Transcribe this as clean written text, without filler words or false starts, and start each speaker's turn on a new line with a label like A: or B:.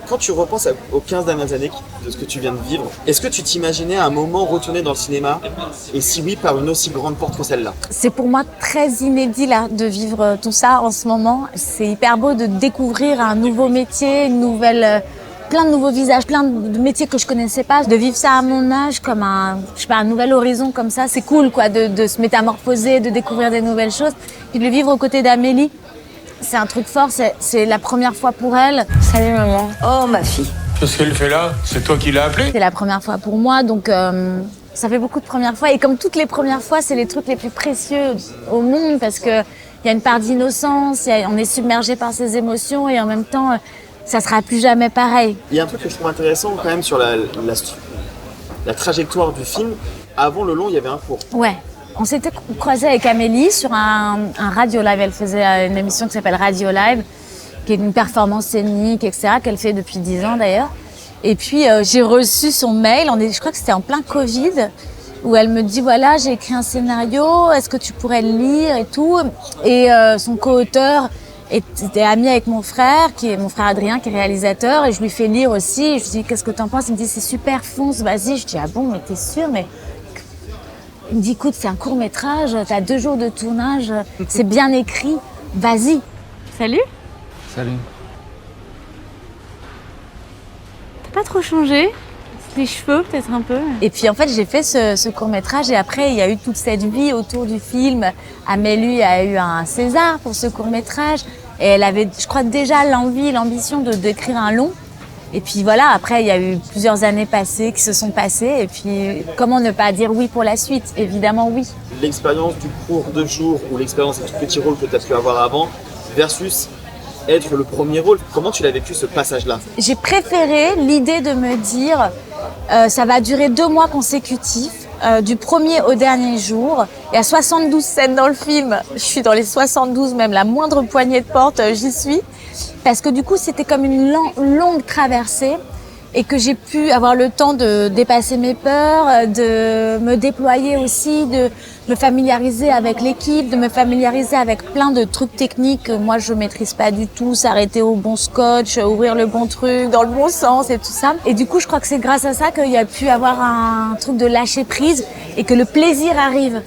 A: Quand tu repenses aux 15 dernières années de ce que tu viens de vivre, est-ce que tu t'imaginais à un moment retourner dans le cinéma? Et si oui, par une aussi grande porte que celle-là?
B: C'est pour moi très inédit là, de vivre tout ça en ce moment. C'est hyper beau de découvrir un nouveau métier, plein de nouveaux visages, plein de métiers que je connaissais pas. De vivre ça à mon âge comme un nouvel horizon comme ça, c'est cool quoi, de se métamorphoser, de découvrir des nouvelles choses. Puis de le vivre aux côtés d'Amélie, c'est un truc fort, c'est la première fois pour elle.
C: Salut maman. Oh ma fille.
D: Qu'est-ce qu'elle fait là? C'est toi qui l'as appelée?
B: C'est la première fois pour moi, donc ça fait beaucoup de premières fois. Et comme toutes les premières fois, c'est les trucs les plus précieux au monde parce que il y a une part d'innocence, on est submergé par ses émotions et en même temps, ça sera plus jamais pareil.
A: Il y a un truc que je trouve intéressant quand même sur la trajectoire du film. Avant le long, il y avait un court.
B: Ouais. On s'était croisés avec Amélie sur un radio live. Elle faisait une émission qui s'appelle Radio Live, qui est une performance scénique, etc., qu'elle fait depuis 10 ans d'ailleurs. Et puis j'ai reçu son mail, je crois que c'était en plein Covid, où elle me dit voilà, j'ai écrit un scénario, est-ce que tu pourrais le lire et tout. Et son co-auteur était ami avec mon frère Adrien, qui est réalisateur, et je lui fais lire aussi. Je lui dis qu'est-ce que t'en penses? Il me dit c'est super, fonce, vas-y. Je dis ah bon, mais t'es sûr? Mais il me dit écoute, c'est un court-métrage, t'as 2 jours de tournage, c'est bien écrit, vas-y. Salut.
D: Salut.
B: T'as pas trop changé? Les cheveux peut-être un peu. Et puis en fait j'ai fait ce court-métrage et après il y a eu toute cette vie autour du film. Amélie a eu un César pour ce court-métrage et elle avait, je crois, déjà l'ambition d'écrire un long. Et puis voilà, après il y a eu plusieurs années passées qui se sont passées et puis comment ne pas dire oui pour la suite? Évidemment oui.
A: L'expérience du court de jour ou l'expérience des tout petits rôles que tu as pu avoir avant versus être le premier rôle, comment tu l'as vécu ce passage-là?
B: J'ai préféré l'idée de me dire ça va durer 2 mois consécutifs, du premier au dernier jour. Il y a 72 scènes dans le film, je suis dans les 72, même la moindre poignée de porte, j'y suis. Parce que du coup, c'était comme une longue traversée et que j'ai pu avoir le temps de dépasser mes peurs, de me déployer aussi, de me familiariser avec l'équipe, de me familiariser avec plein de trucs techniques que moi je maîtrise pas du tout, s'arrêter au bon scotch, ouvrir le bon truc dans le bon sens et tout ça. Et du coup, je crois que c'est grâce à ça qu'il y a pu avoir un truc de lâcher prise et que le plaisir arrive.